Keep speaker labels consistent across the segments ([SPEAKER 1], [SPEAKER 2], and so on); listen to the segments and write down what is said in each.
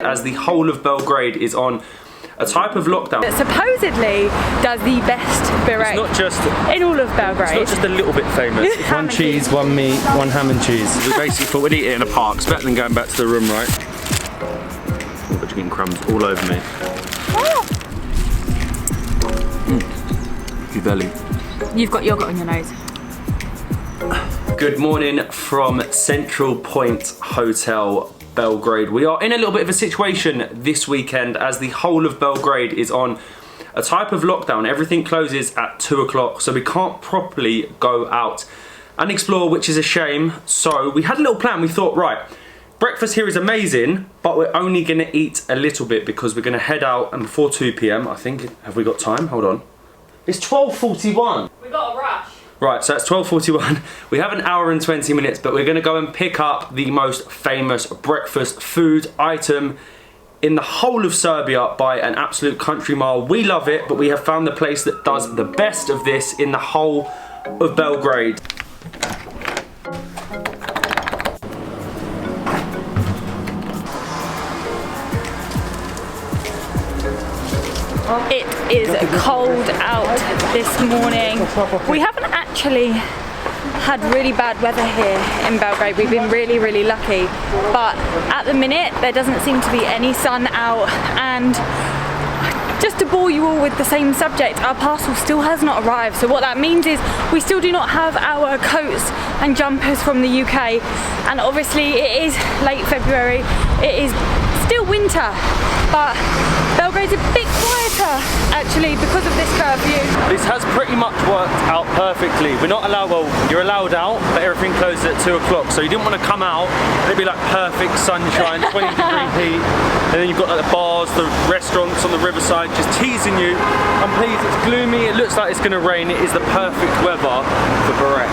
[SPEAKER 1] as the whole of Belgrade is on a type of lockdown
[SPEAKER 2] that supposedly does the best BUREK.
[SPEAKER 1] It's not just
[SPEAKER 2] in all of Belgrade.
[SPEAKER 1] It's not just a little bit famous.
[SPEAKER 3] One cheese, one meat, one ham and cheese.
[SPEAKER 1] We basically thought we'd eat it in a park. It's better than going back to the room, right? Oh, but you're getting crumbs all over me.
[SPEAKER 2] Oh.
[SPEAKER 1] Your belly.
[SPEAKER 2] You've got yogurt on your nose.
[SPEAKER 1] Good morning from Central Point Hotel, Belgrade. We are in a little bit of a situation this weekend as the whole of Belgrade is on a type of lockdown. Everything closes at 2 o'clock, so we can't properly go out and explore, which is a shame. So we had a little plan. We thought, right, breakfast here is amazing, but we're only gonna eat a little bit because we're gonna head out, and before 2 p.m, I think, have we got time? Hold on. It's 12:41.
[SPEAKER 2] We got a rush.
[SPEAKER 1] Right, so it's 12:41. We have an hour and 20 minutes, but we're gonna go and pick up the most famous breakfast food item in the whole of Serbia by an absolute country mile. We love it, but we have found the place that does the best of this in the whole of Belgrade.
[SPEAKER 2] It is cold out this morning. We haven't actually had really bad weather here in Belgrade. We've been really lucky, but at the minute there doesn't seem to be any sun out. And just to bore you all with the same subject, our parcel still has not arrived. So what that means is we still do not have our coats and jumpers from the UK, and obviously it is late February, it is still winter, but Belgrade's a bit quieter actually because of this curfew.
[SPEAKER 1] This has pretty much worked out perfectly. We're not allowed, well, you're allowed out, but everything closes at 2 o'clock. So you didn't want to come out, it'd be like perfect sunshine, 20-degree heat, and then you've got like the bars, the restaurants on the riverside just teasing you. And please, it's gloomy, it looks like it's going to rain. It is the perfect weather for BUREK.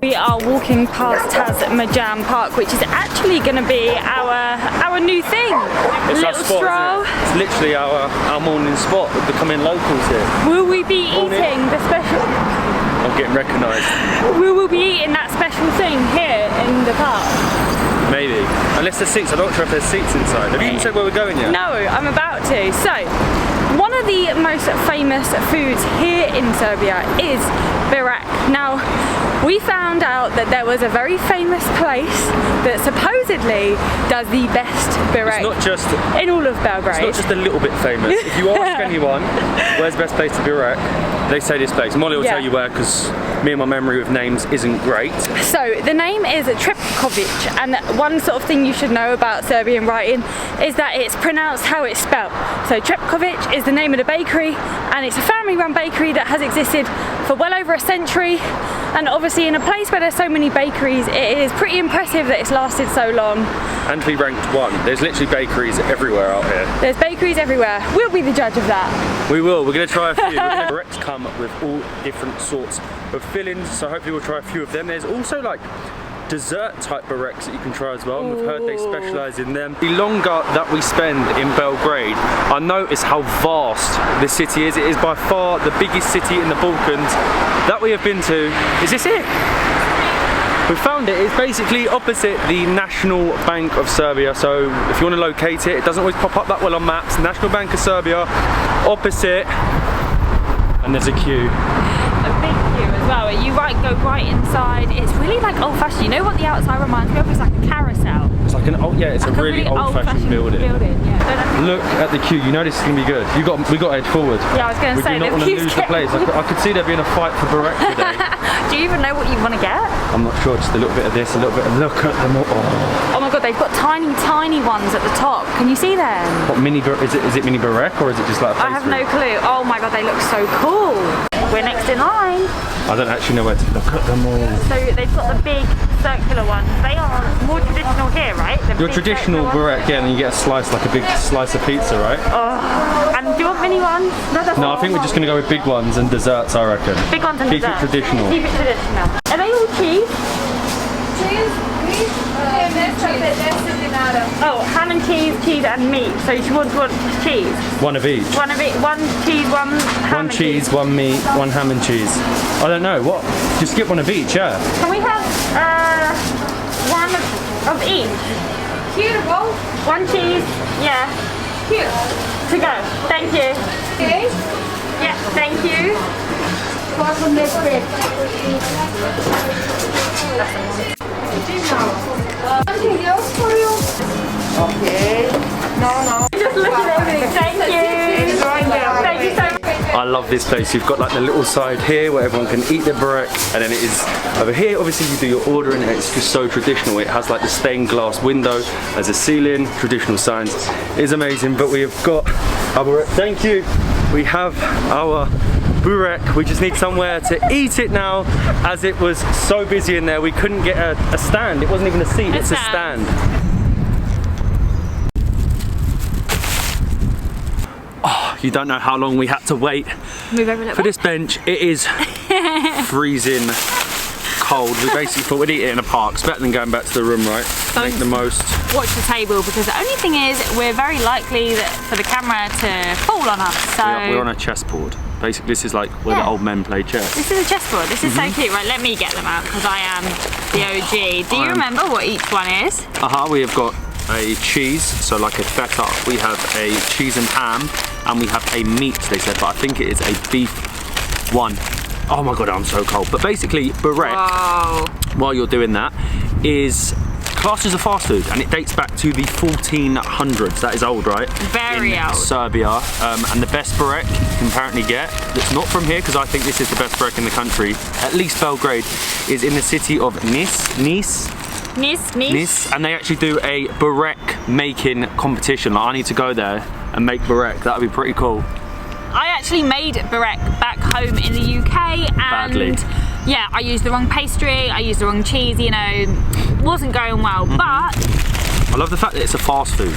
[SPEAKER 2] We are walking past Majam Park, which is actually going to be our new thing.
[SPEAKER 1] It's
[SPEAKER 2] a
[SPEAKER 1] our
[SPEAKER 2] little
[SPEAKER 1] spot,
[SPEAKER 2] stroll.
[SPEAKER 1] isn't it? It's literally our morning spot. We're becoming locals here.
[SPEAKER 2] Will we be eating the special?
[SPEAKER 1] I'm getting recognised.
[SPEAKER 2] We will be eating that special thing here in the park.
[SPEAKER 1] Maybe. Unless there's seats. I'm not sure if there's seats inside. Have you even said where we're going yet?
[SPEAKER 2] No, I'm about to. So, one of the most famous foods here in Serbia is BUREK. Now, we found out that there was a very famous place that supposedly does the best BUREK.
[SPEAKER 1] It's not just
[SPEAKER 2] in all of Belgrade.
[SPEAKER 1] It's not just a little bit famous. If you ask anyone where's the best place to BUREK, they say this place. Molly will tell you where, because me and my memory with names isn't great.
[SPEAKER 2] So the name is Tripkovic, and one sort of thing you should know about Serbian writing is that it's pronounced how it's spelt. So Tripkovic is the name of the bakery, and it's a family-run bakery that has existed for well over a century. And obviously in a place where there's so many bakeries, it is pretty impressive that it's lasted so long.
[SPEAKER 1] And we ranked 1. There's literally bakeries everywhere out here.
[SPEAKER 2] There's bakeries everywhere. We'll be the judge of that.
[SPEAKER 1] We will. We're going to try a few. BUREKs come with all different sorts of fillings, so hopefully we'll try a few of them. There's also like dessert type BUREKs that you can try as well, and we've heard they specialise in them. The longer that we spend in Belgrade, I notice how vast this city is. It is by far the biggest city in the Balkans that we have been to. Is this it? We found it. It's basically opposite the National Bank of Serbia. So if you want to locate it, it doesn't always pop up that well on maps. National Bank of Serbia, opposite, and there's a queue.
[SPEAKER 2] A big queue as well. You go right inside. It's really like old-fashioned. You know what the outside reminds me of? It's like a carousel.
[SPEAKER 1] It's like an old, yeah, it's like a really old-fashioned building.
[SPEAKER 2] Yeah.
[SPEAKER 1] Look at the queue. You know this is gonna be good. We got to head forward.
[SPEAKER 2] Yeah, I was going to say,
[SPEAKER 1] we do not want to lose the place. I could see there being a fight for BUREK today.
[SPEAKER 2] Do you even know what you want to get?
[SPEAKER 1] I'm not sure. Just a little bit of this, a little bit of look at them all.
[SPEAKER 2] Oh my god, they've got tiny ones at the top. Can you see them?
[SPEAKER 1] What mini? Is it mini BUREK or is it just like a pastry?
[SPEAKER 2] I have no clue. Oh my god, they look so cool. We're next in line.
[SPEAKER 1] I don't actually know where to look at them all.
[SPEAKER 2] So they've got the big circular ones. They are more traditional here, right?
[SPEAKER 1] Your traditional BUREK, yeah, and you get a slice, like a big slice of pizza, right?
[SPEAKER 2] Oh, and do you want me mini ones?
[SPEAKER 3] No, I think we're just going to go with big ones and desserts, I reckon.
[SPEAKER 2] Big ones and
[SPEAKER 3] Keep
[SPEAKER 2] desserts.
[SPEAKER 3] it traditional.
[SPEAKER 2] Keep it traditional. Are they all cheese? Oh, ham and cheese and meat. So she wants cheese.
[SPEAKER 3] One of each.
[SPEAKER 2] One of it. One cheese, one ham.
[SPEAKER 3] One
[SPEAKER 2] and
[SPEAKER 3] cheese, one meat, one ham and cheese. I don't know, what? Just get one of each, yeah.
[SPEAKER 2] Can we have one of each? Here, both. One cheese, yeah. Here. To go. Thank you. Okay. Yeah, thank you.
[SPEAKER 4] Something else for you? Okay. No.
[SPEAKER 2] Just look at everything. Thank you. Thank you so much.
[SPEAKER 1] I love this place. You've got like the little side here where everyone can eat their burek, and then it is over here. Obviously, you do your ordering, and it's just so traditional. It has like the stained glass window as a ceiling, traditional signs. It is amazing. But we have got our burek. Thank you. We have our burek. We just need somewhere to eat it now, as it was so busy in there. We couldn't get a stand. It wasn't even a seat. It's a stand. You don't know how long we had to wait for this bench. It is freezing cold. We basically thought we'd eat it in a park. It's better than going back to the room, right? Make the most.
[SPEAKER 2] Watch the table, because the only thing is we're very likely for the camera to fall on us. So
[SPEAKER 1] We're on a chessboard. Basically, this is like where the old men play chess.
[SPEAKER 2] This is a chessboard. This is so cute. Right, let me get them out because I am the OG. Do you remember what each one is?
[SPEAKER 1] We have got a cheese, so like a feta. We have a cheese and ham, and we have a meat, they said, but I think it is a beef one. Oh my god, I'm so cold. But basically, burek, while you're doing that, is classed as a fast food, and it dates back to the 1400s. That is old, right?
[SPEAKER 2] Very old.
[SPEAKER 1] Serbia, and the best burek you can apparently get, that's not from here, because I think this is the best burek in the country, at least Belgrade, is in the city of Nice, and they actually do a burek making competition. Like, I need to go there and make burek. That would be pretty cool.
[SPEAKER 2] I actually made burek back home in the UK, and
[SPEAKER 1] Badly.
[SPEAKER 2] yeah, I used the wrong pastry, I used the wrong cheese, you know, wasn't going well, but
[SPEAKER 1] I love the fact that it's a fast food.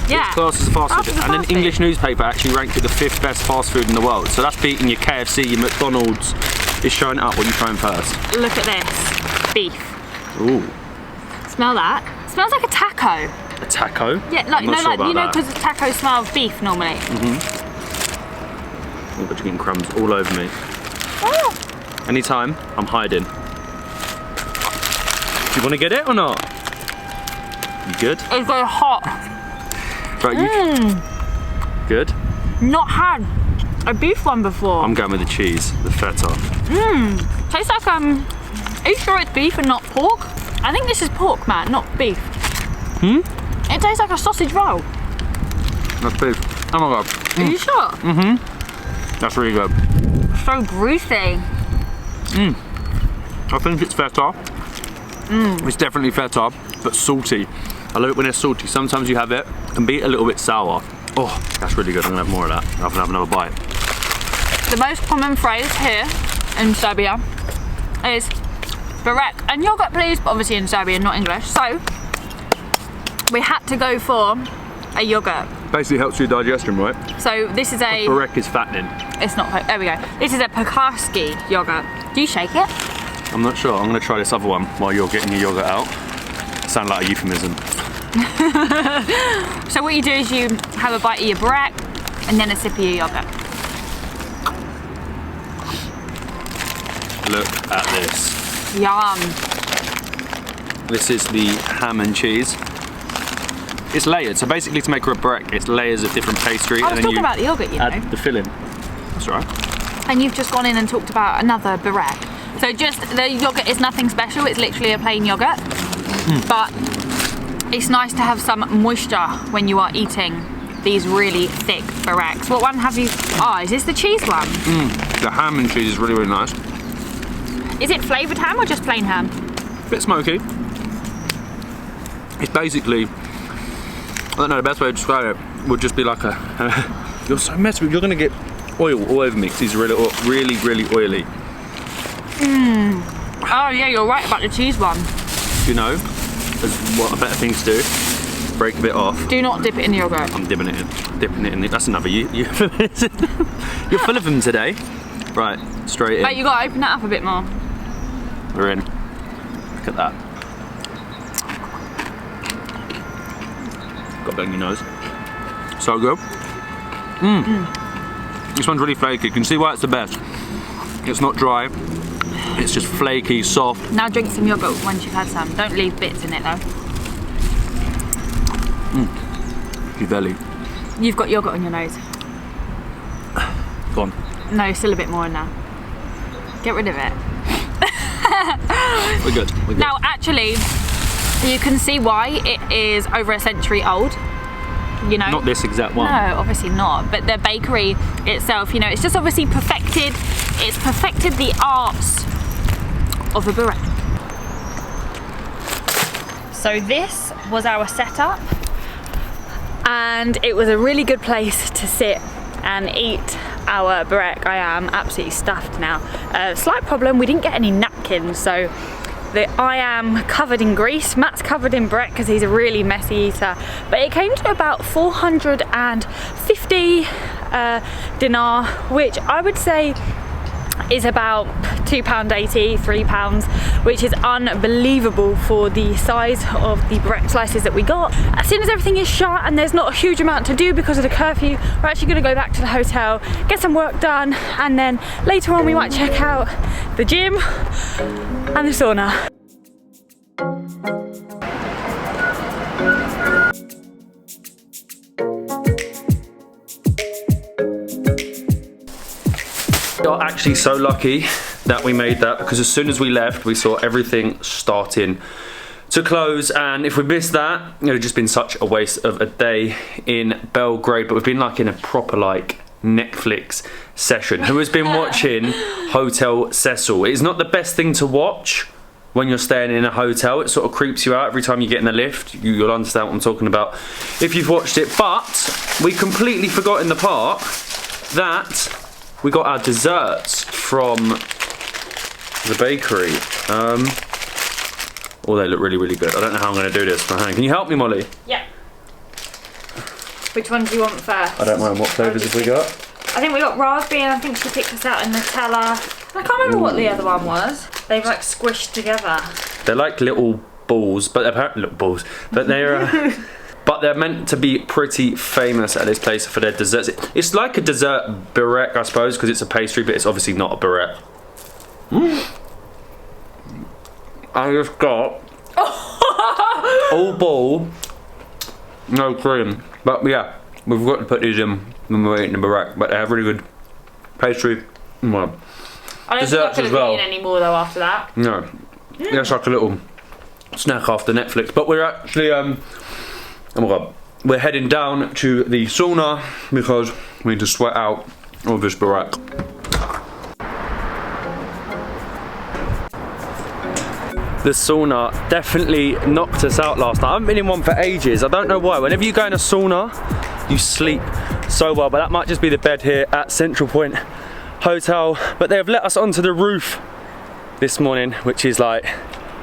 [SPEAKER 2] yeah,
[SPEAKER 1] It's classed as a fast food, and an
[SPEAKER 2] fast
[SPEAKER 1] English
[SPEAKER 2] food.
[SPEAKER 1] newspaper actually ranked it the 5th best fast food in the world. So that's beating your KFC, your McDonald's. It's showing up. What are you trying first?
[SPEAKER 2] Look at this, beef.
[SPEAKER 1] Ooh,
[SPEAKER 2] Smell that? Smells like a taco.
[SPEAKER 1] a taco?
[SPEAKER 2] Yeah, like
[SPEAKER 1] I'm not sure about
[SPEAKER 2] you know,
[SPEAKER 1] that.
[SPEAKER 2] because tacos smell of beef normally.
[SPEAKER 1] Oh, but you're getting crumbs all over me.
[SPEAKER 2] Oh.
[SPEAKER 1] Anytime, I'm hiding. Do you want to get it or not? You good?
[SPEAKER 2] It's very hot.
[SPEAKER 1] Right, you good?
[SPEAKER 2] Not had a beef one before.
[SPEAKER 1] I'm going with the cheese, the feta.
[SPEAKER 2] Tastes like are you sure it's beef and not pork? I think this is pork, Matt, not beef. It tastes like a sausage roll.
[SPEAKER 1] That's beef. Oh my god.
[SPEAKER 2] Are you sure?
[SPEAKER 1] That's really good.
[SPEAKER 2] So greasy.
[SPEAKER 1] I think it's feta. It's definitely feta, but salty. I love it when it's salty. Sometimes you have it and be a little bit sour. Oh, that's really good. I'm gonna have more of that. I'm gonna have another bite.
[SPEAKER 2] The most common phrase here in Serbia is burek and yogurt please, but obviously in Serbian, not English. So we had to go for a yogurt.
[SPEAKER 1] Basically helps your digestion, right?
[SPEAKER 2] So this is a,
[SPEAKER 1] Burek is fattening.
[SPEAKER 2] it's not, there we go. This is a pastry yogurt. Do you shake it?
[SPEAKER 1] I'm not sure. I'm gonna try this other one while you're getting your yogurt out. Sound like a euphemism.
[SPEAKER 2] So what you do is you have a bite of your burek and then a sip of your yogurt.
[SPEAKER 1] Look at this.
[SPEAKER 2] Yum.
[SPEAKER 1] This is the ham and cheese. It's layered, so basically to make a burek, it's layers of different pastry,
[SPEAKER 2] I was
[SPEAKER 1] and then
[SPEAKER 2] talking
[SPEAKER 1] you
[SPEAKER 2] about the yogurt, you know.
[SPEAKER 1] add the filling. That's all right.
[SPEAKER 2] And you've just gone in and talked about another burek. So just, the yogurt is nothing special, it's literally a plain yogurt. But it's nice to have some moisture when you are eating these really thick bureks. What one have you, is this the cheese one?
[SPEAKER 1] The ham and cheese is really, really nice.
[SPEAKER 2] Is it flavoured ham or just plain ham?
[SPEAKER 1] Bit smoky. It's basically, I don't know, the best way to describe it would just be like a, you're so messy, you're gonna get oil all over me because these are really, really oily.
[SPEAKER 2] Oh yeah, you're right about the cheese one.
[SPEAKER 1] You know, there's what a better thing to do. break a bit off.
[SPEAKER 2] Do not dip it in the yogurt.
[SPEAKER 1] I'm dipping it in. That's another you're full of them today. Right, straight in.
[SPEAKER 2] Wait, you gotta open that up a bit more.
[SPEAKER 1] We're in. Look at that. Got bang your nose. So good. This one's really flaky. You can see why it's the best. It's not dry. It's just flaky, soft.
[SPEAKER 2] Now drink some yogurt once you've had some. Don't leave bits in it though.
[SPEAKER 1] Belly.
[SPEAKER 2] You've got yogurt on your nose.
[SPEAKER 1] Go on.
[SPEAKER 2] No, still a bit more in there. Get rid of it.
[SPEAKER 1] We're good. We're good.
[SPEAKER 2] Now, actually, you can see why it is over a century old. You know.
[SPEAKER 1] Not this exact one.
[SPEAKER 2] No, obviously not. But the bakery itself, you know, it's just obviously perfected. It's perfected the arts of a burek. So this was our setup, and it was a really good place to sit and eat our burek. I am absolutely stuffed now. Slight problem, we didn't get any napkins, so I am covered in grease. Matt's covered in burek because he's a really messy eater. But it came to about 450 dinar, which I would say is about £2.80, £3, which is unbelievable for the size of the burek slices that we got. As soon as everything is shut and there's not a huge amount to do because of the curfew, we're actually going to go back to the hotel, get some work done, and then later on we might check out the gym and the sauna.
[SPEAKER 1] We are actually so lucky that we made that, because as soon as we left we saw everything starting to close, and if we missed that it would have just been such a waste of a day in Belgrade. But we've been like in a proper like Netflix session. Who has been watching Hotel Cecil? It is not the best thing to watch when you're staying in a hotel. It sort of creeps you out every time you get in the lift. You'll understand what I'm talking about if you've watched it. But we completely forgot in the park that we got our desserts from the bakery. Oh, they look really, really good. I don't know how I'm going to do this. Can you help me, Molly?
[SPEAKER 2] Yeah. Which one do you want first?
[SPEAKER 1] I don't mind. What flavours have we got?
[SPEAKER 2] I think we got raspberry, and I think she picked us out a Nutella. I can't remember what the other one was. They've like squished together.
[SPEAKER 1] They're like little balls, but apparently little balls. But they're but they're meant to be pretty famous at this place for their desserts. It's like a dessert burek, I suppose, because it's a pastry, but it's obviously not a burek. I just got all ball, no cream. But yeah, we've got to put these in when we're eating the burek. But they have really good pastry. Well,
[SPEAKER 2] I don't think I could have eaten any more though after that.
[SPEAKER 1] No, it's like a little snack after Netflix. But we're actually oh my god, we're heading down to the sauna because we need to sweat out all this burek. The sauna definitely knocked us out last night. I haven't been in one for ages. I don't know why. Whenever you go in a sauna, you sleep so well. But that might just be the bed here at Central Point Hotel. But they have let us onto the roof this morning, which is like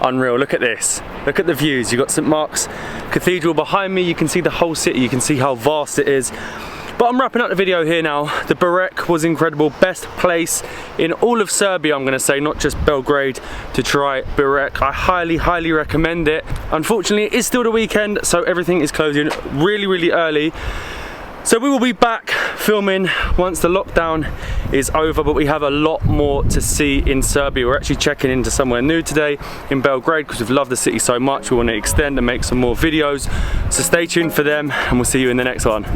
[SPEAKER 1] unreal. Look at this. Look at the views. You've got St. Mark's Cathedral behind me. You can see the whole city. You can see how vast it is. But I'm wrapping up the video here now. The burek was incredible. Best place in all of Serbia, I'm going to say, not just Belgrade, to try burek. I highly, highly recommend it. Unfortunately, it is still the weekend, so everything is closing really, really early. So we will be back filming once the lockdown is over, but we have a lot more to see in Serbia. We're actually checking into somewhere new today in Belgrade because we've loved the city so much. We want to extend and make some more videos. So stay tuned for them, and we'll see you in the next one.